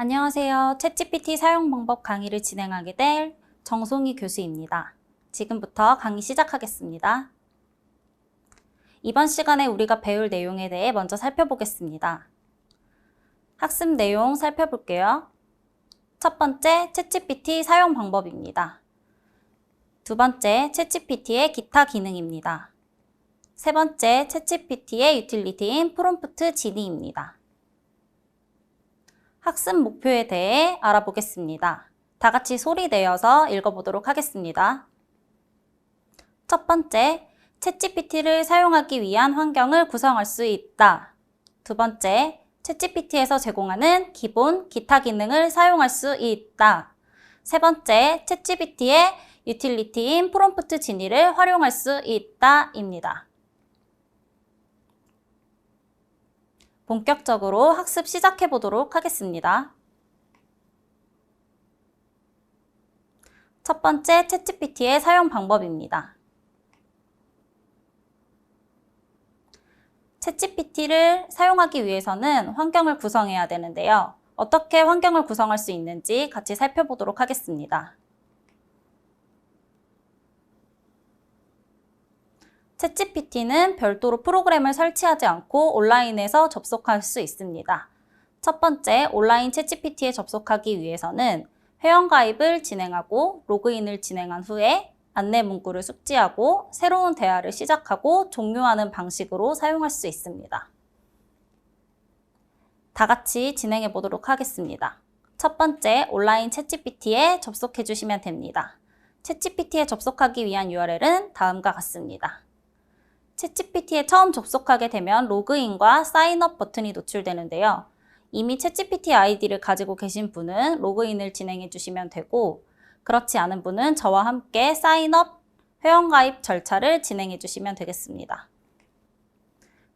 안녕하세요. 챗GPT 사용 방법 강의를 진행하게 될 정송희 교수입니다. 지금부터 강의 시작하겠습니다. 이번 시간에 우리가 배울 내용에 대해 먼저 살펴보겠습니다. 학습 내용 살펴볼게요. 첫 번째, 챗GPT 사용 방법입니다. 두 번째, 챗GPT의 기타 기능입니다. 세 번째, 챗GPT의 유틸리티인 프롬프트 진위입니다. 학습 목표에 대해 알아보겠습니다. 다 같이 소리 내어서 읽어보도록 하겠습니다. 첫 번째, 챗GPT를 사용하기 위한 환경을 구성할 수 있다. 두 번째, 챗GPT에서 제공하는 기본 기타 기능을 사용할 수 있다. 세 번째, 챗GPT의 유틸리티인 프롬프트 진위를 활용할 수 있다 입니다. 본격적으로 학습 시작해 보도록 하겠습니다. 첫 번째, 챗GPT의 사용 방법입니다. 챗GPT를 사용하기 위해서는 환경을 구성해야 되는데요. 어떻게 환경을 구성할 수 있는지 같이 살펴보도록 하겠습니다. 챗GPT는 별도로 프로그램을 설치하지 않고 온라인에서 접속할 수 있습니다. 첫 번째, 온라인 챗GPT에 접속하기 위해서는 회원가입을 진행하고 로그인을 진행한 후에 안내 문구를 숙지하고 새로운 대화를 시작하고 종료하는 방식으로 사용할 수 있습니다. 다 같이 진행해 보도록 하겠습니다. 첫 번째, 온라인 챗GPT에 접속해 주시면 됩니다. 챗GPT에 접속하기 위한 URL은 다음과 같습니다. 챗GPT에 처음 접속하게 되면 로그인과 사인업 버튼이 노출되는데요. 이미 챗GPT 아이디를 가지고 계신 분은 로그인을 진행해 주시면 되고, 그렇지 않은 분은 저와 함께 사인업 회원가입 절차를 진행해 주시면 되겠습니다.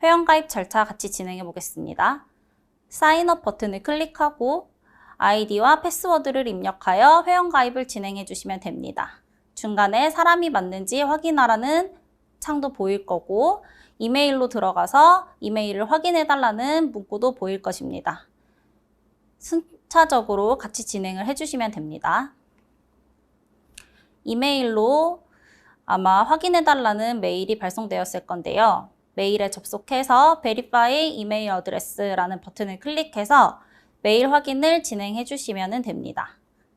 회원가입 절차 같이 진행해 보겠습니다. 사인업 버튼을 클릭하고 아이디와 패스워드를 입력하여 회원가입을 진행해 주시면 됩니다. 중간에 사람이 맞는지 확인하라는 창도 보일 거고 이메일로 들어가서 이메일을 확인해 달라는 문구도 보일 것입니다. 순차적으로 같이 진행을 해주시면 됩니다. 이메일로 아마 확인해 달라는 메일이 발송되었을 건데요. 메일에 접속해서 Verify 이메일 어드레스라는 버튼을 클릭해서 메일 확인을 진행해 주시면 됩니다.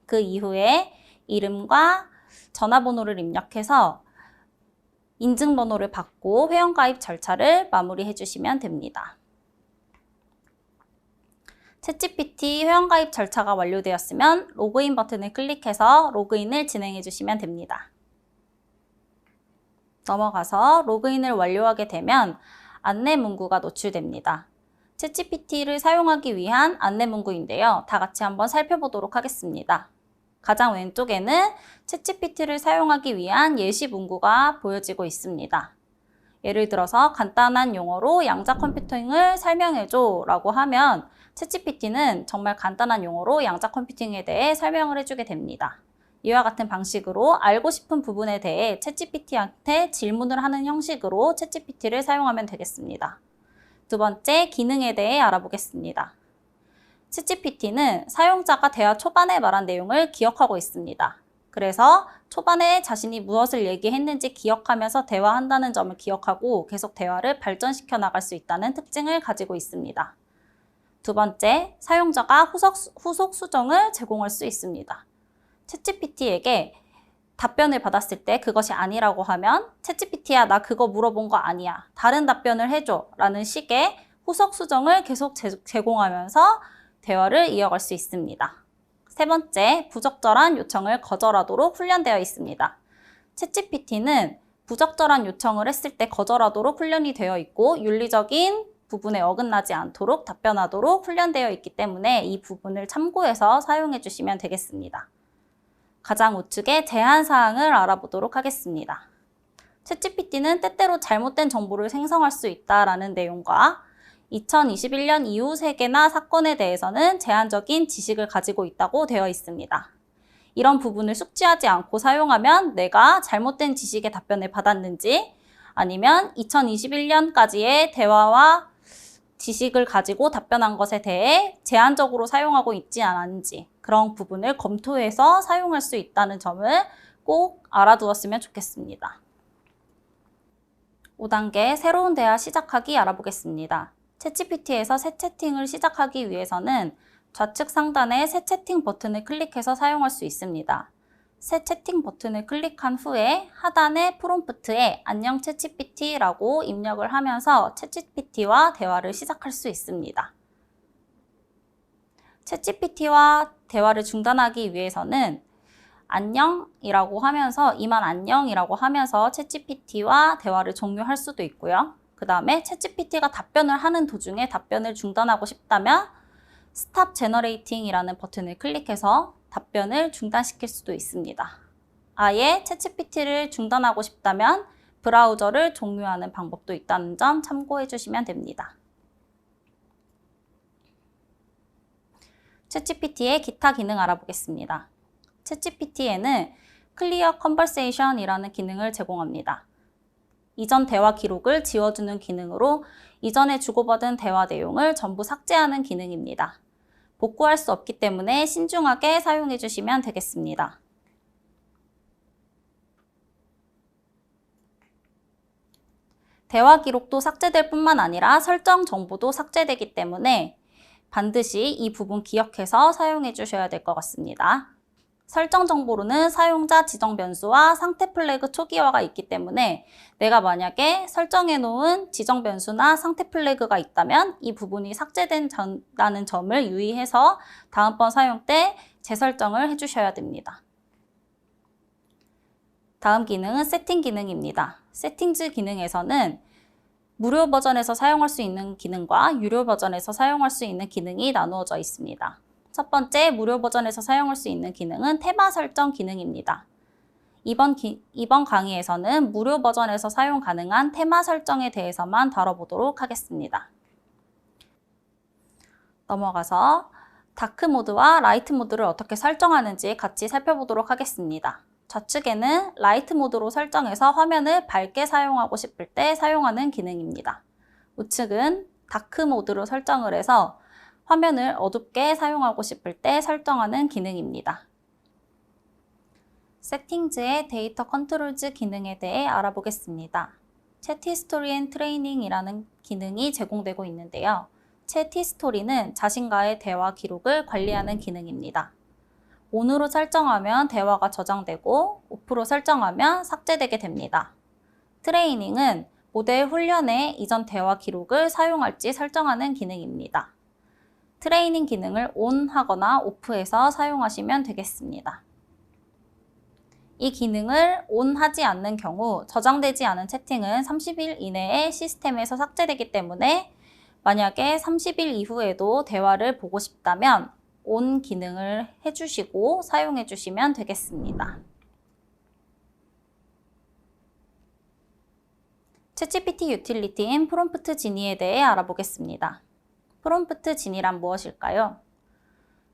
그 이후에 이름과 전화번호를 입력해서 인증번호를 받고 회원가입 절차를 마무리해 주시면 됩니다. 챗GPT 회원가입 절차가 완료되었으면 로그인 버튼을 클릭해서 로그인을 진행해 주시면 됩니다. 넘어가서 로그인을 완료하게 되면 안내 문구가 노출됩니다. 챗GPT를 사용하기 위한 안내 문구인데요. 다 같이 한번 살펴보도록 하겠습니다. 가장 왼쪽에는 챗GPT를 사용하기 위한 예시 문구가 보여지고 있습니다. 예를 들어서 간단한 용어로 양자 컴퓨팅을 설명해줘 라고 하면 챗GPT는 정말 간단한 용어로 양자 컴퓨팅에 대해 설명을 해주게 됩니다. 이와 같은 방식으로 알고 싶은 부분에 대해 챗GPT한테 질문을 하는 형식으로 챗GPT를 사용하면 되겠습니다. 두 번째, 기능에 대해 알아보겠습니다. 챗GPT는 사용자가 대화 초반에 말한 내용을 기억하고 있습니다. 그래서 초반에 자신이 무엇을 얘기했는지 기억하면서 대화한다는 점을 기억하고 계속 대화를 발전시켜 나갈 수 있다는 특징을 가지고 있습니다. 두 번째, 사용자가 후속 수정을 제공할 수 있습니다. 챗GPT에게 답변을 받았을 때 그것이 아니라고 하면 챗GPT야, 나 그거 물어본 거 아니야. 다른 답변을 해줘. 라는 식의 후속 수정을 계속 제공하면서 대화를 이어갈 수 있습니다. 세 번째, 부적절한 요청을 거절하도록 훈련되어 있습니다. 챗GPT는 부적절한 요청을 했을 때 거절하도록 훈련이 되어 있고 윤리적인 부분에 어긋나지 않도록 답변하도록 훈련되어 있기 때문에 이 부분을 참고해서 사용해 주시면 되겠습니다. 가장 우측에 제한사항을 알아보도록 하겠습니다. 챗GPT는 때때로 잘못된 정보를 생성할 수 있다라는 내용과 2021년 이후 세계나 사건에 대해서는 제한적인 지식을 가지고 있다고 되어 있습니다. 이런 부분을 숙지하지 않고 사용하면 내가 잘못된 지식의 답변을 받았는지 아니면 2021년까지의 대화와 지식을 가지고 답변한 것에 대해 제한적으로 사용하고 있지 않은지 그런 부분을 검토해서 사용할 수 있다는 점을 꼭 알아두었으면 좋겠습니다. 5단계 새로운 대화 시작하기 알아보겠습니다. 챗GPT에서 새 채팅을 시작하기 위해서는 좌측 상단의 새 채팅 버튼을 클릭해서 사용할 수 있습니다. 새 채팅 버튼을 클릭한 후에 하단의 프롬프트에 안녕 챗GPT라고 입력을 하면서 챗GPT와 대화를 시작할 수 있습니다. 챗GPT와 대화를 중단하기 위해서는 안녕이라고 하면서 이만 안녕이라고 하면서 챗GPT와 대화를 종료할 수도 있고요. 그 다음에 챗GPT가 답변을 하는 도중에 답변을 중단하고 싶다면 Stop Generating이라는 버튼을 클릭해서 답변을 중단시킬 수도 있습니다. 아예 챗GPT를 중단하고 싶다면 브라우저를 종료하는 방법도 있다는 점 참고해 주시면 됩니다. 챗GPT의 기타 기능 알아보겠습니다. 챗GPT에는 Clear Conversation이라는 기능을 제공합니다. 이전 대화 기록을 지워주는 기능으로 이전에 주고받은 대화 내용을 전부 삭제하는 기능입니다. 복구할 수 없기 때문에 신중하게 사용해 주시면 되겠습니다. 대화 기록도 삭제될 뿐만 아니라 설정 정보도 삭제되기 때문에 반드시 이 부분 기억해서 사용해 주셔야 될 것 같습니다. 설정 정보로는 사용자 지정 변수와 상태 플래그 초기화가 있기 때문에 내가 만약에 설정해 놓은 지정 변수나 상태 플래그가 있다면 이 부분이 삭제된다는 점을 유의해서 다음번 사용 때 재설정을 해주셔야 됩니다. 다음 기능은 세팅 기능입니다. 세팅즈 기능에서는 무료 버전에서 사용할 수 있는 기능과 유료 버전에서 사용할 수 있는 기능이 나누어져 있습니다. 첫 번째, 무료 버전에서 사용할 수 있는 기능은 테마 설정 기능입니다. 이번 강의에서는 무료 버전에서 사용 가능한 테마 설정에 대해서만 다뤄보도록 하겠습니다. 넘어가서 다크 모드와 라이트 모드를 어떻게 설정하는지 같이 살펴보도록 하겠습니다. 좌측에는 라이트 모드로 설정해서 화면을 밝게 사용하고 싶을 때 사용하는 기능입니다. 우측은 다크 모드로 설정을 해서 화면을 어둡게 사용하고 싶을 때 설정하는 기능입니다. 세팅즈의 데이터 컨트롤즈 기능에 대해 알아보겠습니다. 챗 히스토리 앤 트레이닝이라는 기능이 제공되고 있는데요. 챗 히스토리는 자신과의 대화 기록을 관리하는 기능입니다. ON으로 설정하면 대화가 저장되고 OFF로 설정하면 삭제되게 됩니다. 트레이닝은 모델 훈련에 이전 대화 기록을 사용할지 설정하는 기능입니다. 트레이닝 기능을 ON 하거나 OFF해서 사용하시면 되겠습니다. 이 기능을 ON 하지 않는 경우 저장되지 않은 채팅은 30일 이내에 시스템에서 삭제되기 때문에 만약에 30일 이후에도 대화를 보고 싶다면 ON 기능을 해주시고 사용해 주시면 되겠습니다. 챗GPT 유틸리티인 프롬프트 지니에 대해 알아보겠습니다. 프롬프트 지니란 무엇일까요?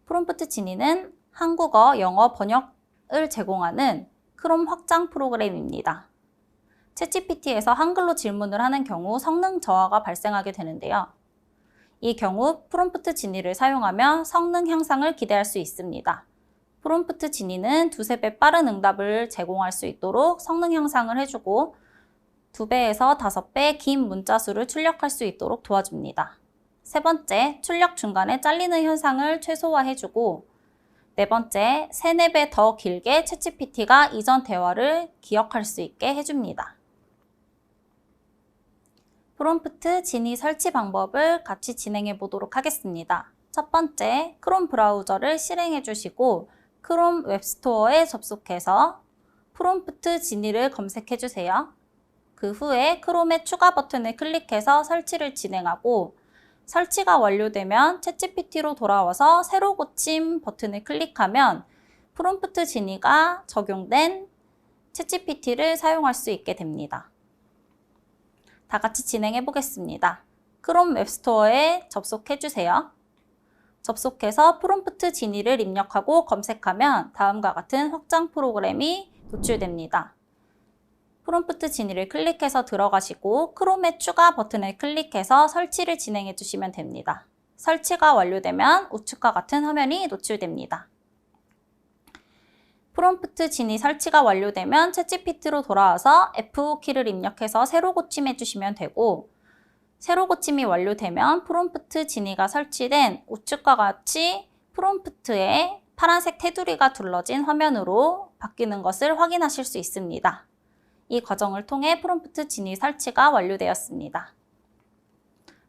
프롬프트 지니는 한국어, 영어 번역을 제공하는 크롬 확장 프로그램입니다. 챗GPT에서 한글로 질문을 하는 경우 성능 저하가 발생하게 되는데요. 이 경우 프롬프트 지니를 사용하며 성능 향상을 기대할 수 있습니다. 프롬프트 지니는 2~3배 빠른 응답을 제공할 수 있도록 성능 향상을 해주고 2배에서 5배 긴 문자 수를 출력할 수 있도록 도와줍니다. 세 번째, 출력 중간에 잘리는 현상을 최소화해주고 네 번째, 3~4배 더 길게 챗GPT가 이전 대화를 기억할 수 있게 해줍니다. 프롬프트 지니 설치 방법을 같이 진행해 보도록 하겠습니다. 첫 번째, 크롬 브라우저를 실행해 주시고 크롬 웹스토어에 접속해서 프롬프트 지니를 검색해 주세요. 그 후에 크롬의 추가 버튼을 클릭해서 설치를 진행하고 설치가 완료되면 챗GPT로 돌아와서 새로 고침 버튼을 클릭하면 프롬프트 지니가 적용된 챗GPT를 사용할 수 있게 됩니다. 다 같이 진행해 보겠습니다. 크롬 웹스토어에 접속해 주세요. 접속해서 프롬프트 지니를 입력하고 검색하면 다음과 같은 확장 프로그램이 노출됩니다. 프롬프트 진위를 클릭해서 들어가시고 크롬의 추가 버튼을 클릭해서 설치를 진행해 주시면 됩니다. 설치가 완료되면 우측과 같은 화면이 노출됩니다. 프롬프트 진위 설치가 완료되면 챗GPT로 돌아와서 F5키를 입력해서 새로 고침해 주시면 되고, 새로 고침이 완료되면 프롬프트 진위가 설치된 우측과 같이 프롬프트에 파란색 테두리가 둘러진 화면으로 바뀌는 것을 확인하실 수 있습니다. 이 과정을 통해 프롬프트 진위 설치가 완료되었습니다.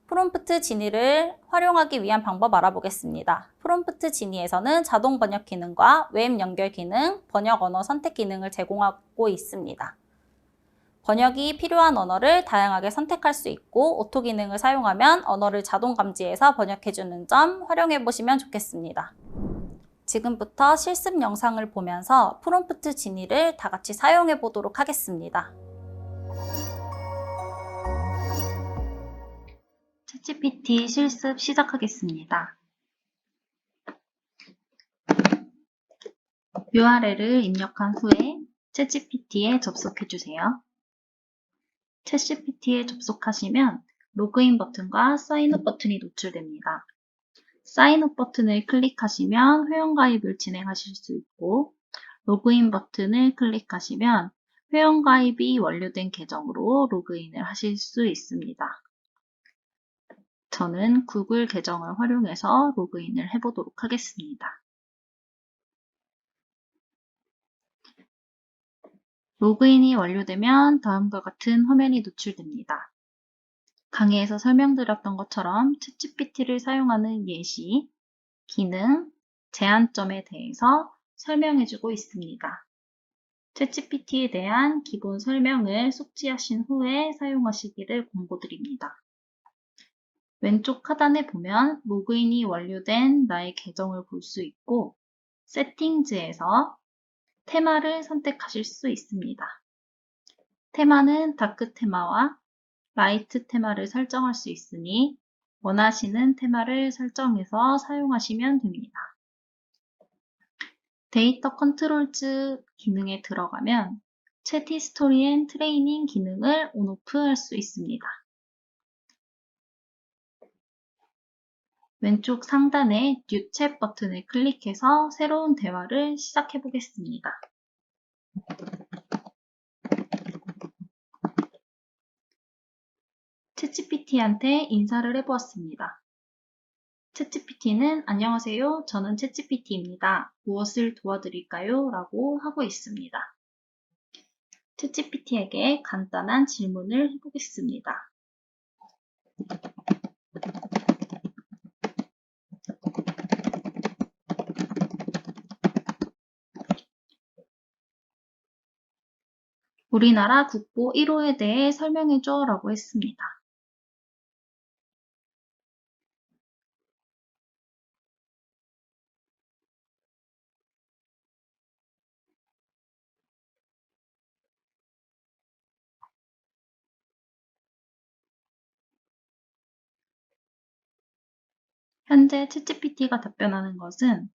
프롬프트 진위를 활용하기 위한 방법 알아보겠습니다. 프롬프트 진위에서는 자동 번역 기능과 웹 연결 기능, 번역 언어 선택 기능을 제공하고 있습니다. 번역이 필요한 언어를 다양하게 선택할 수 있고, 오토 기능을 사용하면 언어를 자동 감지해서 번역해주는 점 활용해 보시면 좋겠습니다. 지금부터 실습 영상을 보면서 프롬프트 진위를 다 같이 사용해 보도록 하겠습니다. 챗GPT 실습 시작하겠습니다. URL을 입력한 후에 챗GPT에 접속해 주세요. 챗GPT에 접속하시면 로그인 버튼과 사인업 버튼이 노출됩니다. 사인업 버튼을 클릭하시면 회원가입을 진행하실 수 있고, 로그인 버튼을 클릭하시면 회원가입이 완료된 계정으로 로그인을 하실 수 있습니다. 저는 구글 계정을 활용해서 로그인을 해보도록 하겠습니다. 로그인이 완료되면 다음과 같은 화면이 노출됩니다. 강의에서 설명드렸던 것처럼 챗GPT를 사용하는 예시, 기능, 제한점에 대해서 설명해주고 있습니다. 챗GPT에 대한 기본 설명을 숙지하신 후에 사용하시기를 권고드립니다. 왼쪽 하단에 보면 로그인이 완료된 나의 계정을 볼 수 있고, 세팅즈에서 테마를 선택하실 수 있습니다. 테마는 다크 테마와 라이트 테마를 설정할 수 있으니 원하시는 테마를 설정해서 사용하시면 됩니다. 데이터 컨트롤즈 기능에 들어가면 챗 히스토리 앤 트레이닝 기능을 온오프 할 수 있습니다. 왼쪽 상단에 뉴 챗 버튼을 클릭해서 새로운 대화를 시작해 보겠습니다. 챗GPT한테 인사를 해보았습니다. 챗GPT는 안녕하세요. 저는 챗GPT입니다. 무엇을 도와드릴까요? 라고 하고 있습니다. 챗GPT에게 간단한 질문을 해보겠습니다. 우리나라 국보 1호에 대해 설명해줘 라고 했습니다. 현재 챗GPT가 답변하는 것은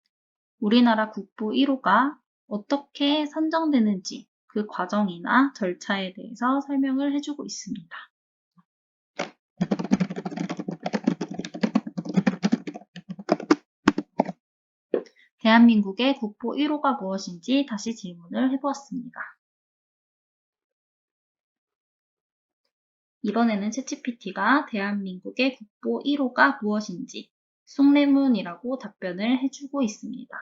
우리나라 국보 1호가 어떻게 선정되는지 그 과정이나 절차에 대해서 설명을 해주고 있습니다. 대한민국의 국보 1호가 무엇인지 다시 질문을 해보았습니다. 이번에는 챗GPT가 대한민국의 국보 1호가 무엇인지 숭례문이라고 답변을 해주고 있습니다.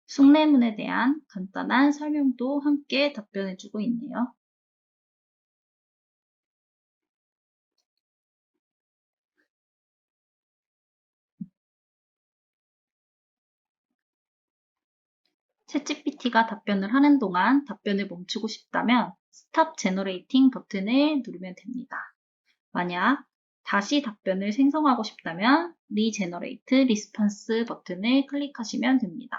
숭례문에 대한 간단한 설명도 함께 답변해주고 있네요. 챗GPT가 답변을 하는 동안 답변을 멈추고 싶다면 Stop Generating 버튼을 누르면 됩니다. 만약 다시 답변을 생성하고 싶다면 Regenerate Response 버튼을 클릭하시면 됩니다.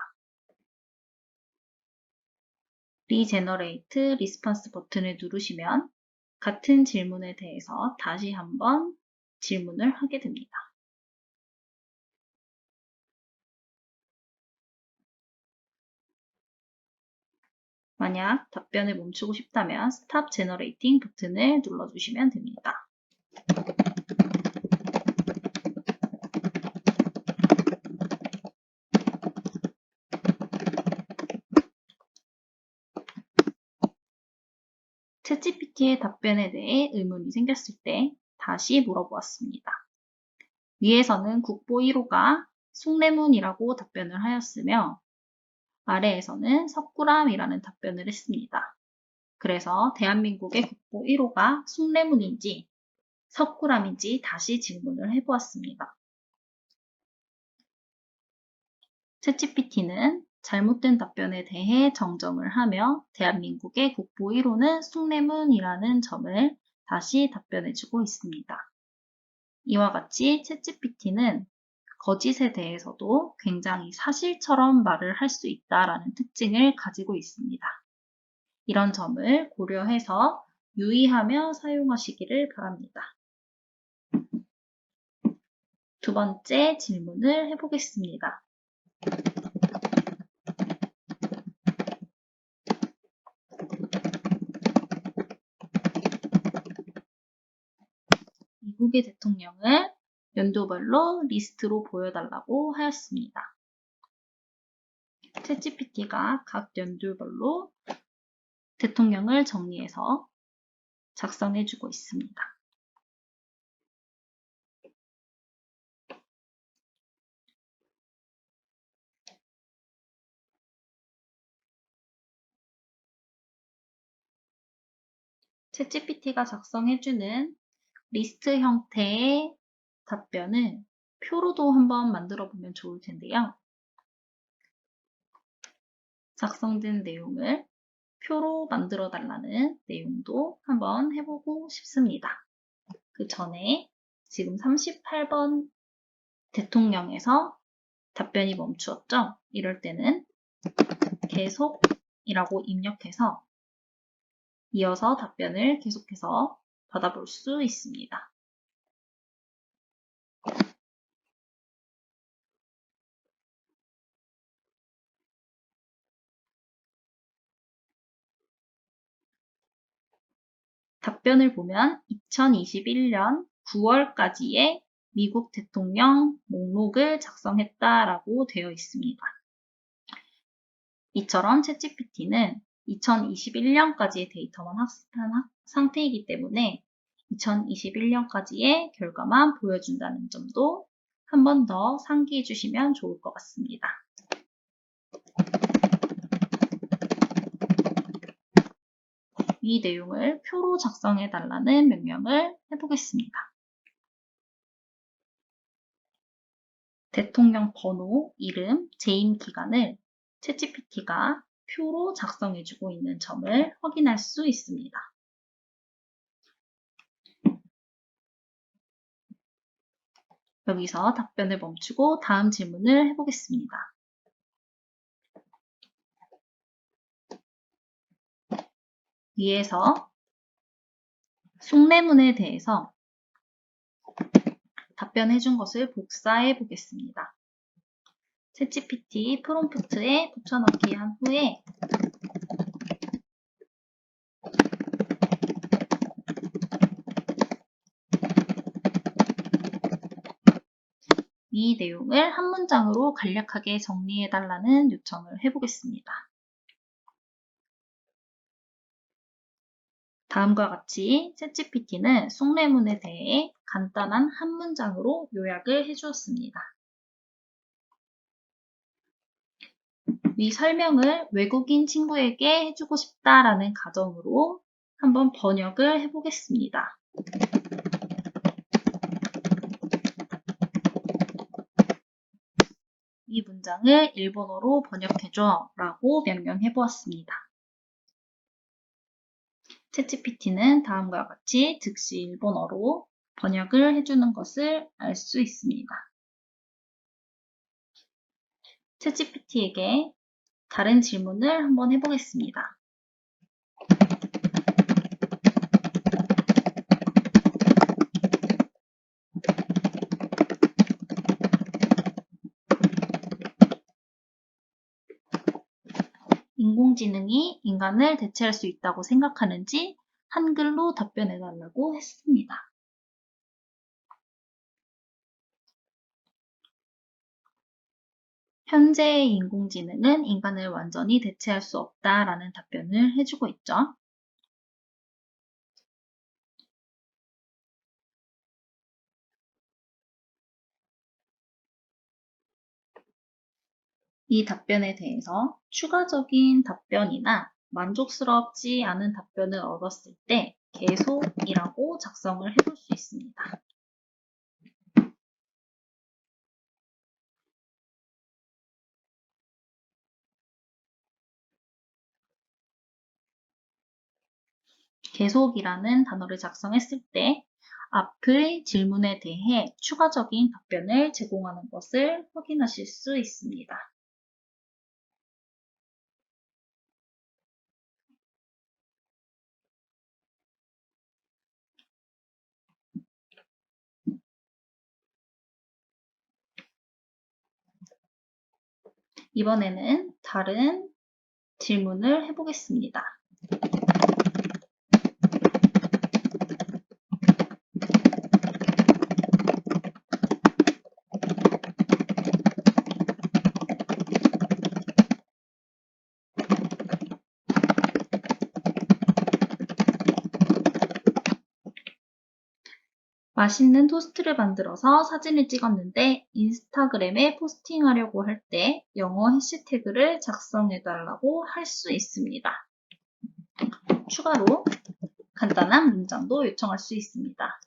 Regenerate Response 버튼을 누르시면 같은 질문에 대해서 다시 한번 질문을 하게 됩니다. 만약 답변을 멈추고 싶다면 Stop Generating 버튼을 눌러주시면 됩니다. 챗GPT의 답변에 대해 의문이 생겼을 때 다시 물어보았습니다. 위에서는 국보 1호가 숭례문이라고 답변을 하였으며 아래에서는 석굴암이라는 답변을 했습니다. 그래서 대한민국의 국보 1호가 숭례문인지 석굴암인지 다시 질문을 해보았습니다. 챗GPT는 잘못된 답변에 대해 정정을 하며 대한민국의 국보 1호는 숭례문이라는 점을 다시 답변해주고 있습니다. 이와 같이 챗GPT는 거짓에 대해서도 굉장히 사실처럼 말을 할 수 있다라는 특징을 가지고 있습니다. 이런 점을 고려해서 유의하며 사용하시기를 바랍니다. 두 번째 질문을 해보겠습니다. 미국의 대통령을 연도별로 리스트로 보여달라고 하였습니다. 챗GPT가 각 연도별로 대통령을 정리해서 작성해주고 있습니다. 챗GPT가 작성해주는 리스트 형태의 답변을 표로도 한번 만들어 보면 좋을 텐데요. 작성된 내용을 표로 만들어 달라는 내용도 한번 해보고 싶습니다. 그 전에 지금 38번 대통령에서 답변이 멈추었죠? 이럴 때는 계속이라고 입력해서 이어서 답변을 계속해서 받아볼 수 있습니다. 답변을 보면 2021년 9월까지의 미국 대통령 목록을 작성했다라고 되어 있습니다. 이처럼 챗GPT는 2021년까지의 데이터만 학습한 상태이기 때문에 2021년까지의 결과만 보여준다는 점도 한 번 더 상기해 주시면 좋을 것 같습니다. 이 내용을 표로 작성해 달라는 명령을 해보겠습니다. 대통령 번호, 이름, 재임 기간을 챗GPT가 표로 작성해주고 있는 점을 확인할 수 있습니다. 여기서 답변을 멈추고 다음 질문을 해보겠습니다. 위에서 숭례문에 대해서 답변해준 것을 복사해 보겠습니다. 챗GPT 프롬프트에 붙여넣기 한 후에 이 내용을 한 문장으로 간략하게 정리해달라는 요청을 해보겠습니다. 다음과 같이 챗GPT는 숭례문에 대해 간단한 한 문장으로 요약을 해주었습니다. 이 설명을 외국인 친구에게 해주고 싶다라는 가정으로 한번 번역을 해보겠습니다. 이 문장을 일본어로 번역해줘 라고 명령해 보았습니다. 챗GPT는 다음과 같이 즉시 일본어로 번역을 해주는 것을 알 수 있습니다. 챗GPT에게 다른 질문을 한번 해보겠습니다. 인공지능이 인간을 대체할 수 있다고 생각하는지 한글로 답변해달라고 했습니다. 현재의 인공지능은 인간을 완전히 대체할 수 없다라는 답변을 해주고 있죠. 이 답변에 대해서 추가적인 답변이나 만족스럽지 않은 답변을 얻었을 때 계속이라고 작성을 해볼 수 있습니다. 계속이라는 단어를 작성했을 때 앞의 질문에 대해 추가적인 답변을 제공하는 것을 확인하실 수 있습니다. 이번에는 다른 질문을 해보겠습니다. 맛있는 토스트를 만들어서 사진을 찍었는데 인스타그램에 포스팅하려고 할 때 영어 해시태그를 작성해달라고 할 수 있습니다. 추가로 간단한 문장도 요청할 수 있습니다.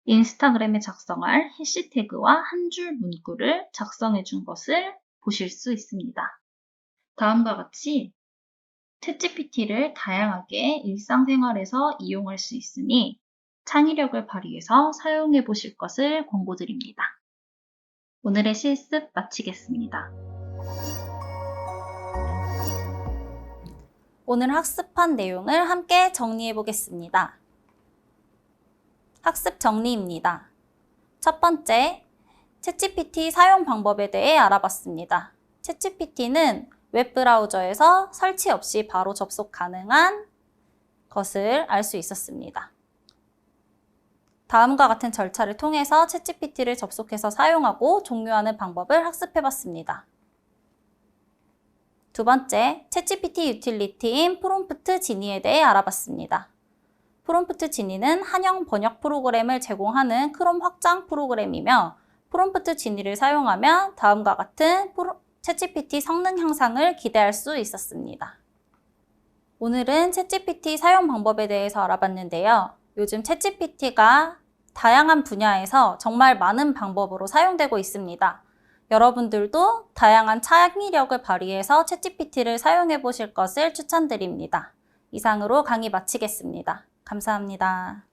인스타그램에 작성할 해시태그와 한 줄 문구를 작성해 준 것을 보실 수 있습니다. 다음과 같이 챗GPT를 다양하게 일상생활에서 이용할 수 있으니 창의력을 발휘해서 사용해 보실 것을 권고드립니다. 오늘의 실습 마치겠습니다. 오늘 학습한 내용을 함께 정리해 보겠습니다. 학습 정리입니다. 첫 번째, 챗GPT 사용 방법에 대해 알아봤습니다. 챗GPT는 웹브라우저에서 설치 없이 바로 접속 가능한 것을 알 수 있었습니다. 다음과 같은 절차를 통해서 챗GPT를 접속해서 사용하고 종료하는 방법을 학습해봤습니다. 두 번째, 챗GPT 유틸리티인 프롬프트 지니에 대해 알아봤습니다. 프롬프트 지니는 한영 번역 프로그램을 제공하는 크롬 확장 프로그램이며 프롬프트 지니를 사용하면 다음과 같은 챗GPT 성능 향상을 기대할 수 있었습니다. 오늘은 챗GPT 사용 방법에 대해서 알아봤는데요. 요즘 챗GPT가 다양한 분야에서 정말 많은 방법으로 사용되고 있습니다. 여러분들도 다양한 창의력을 발휘해서 챗GPT를 사용해 보실 것을 추천드립니다. 이상으로 강의 마치겠습니다. 감사합니다.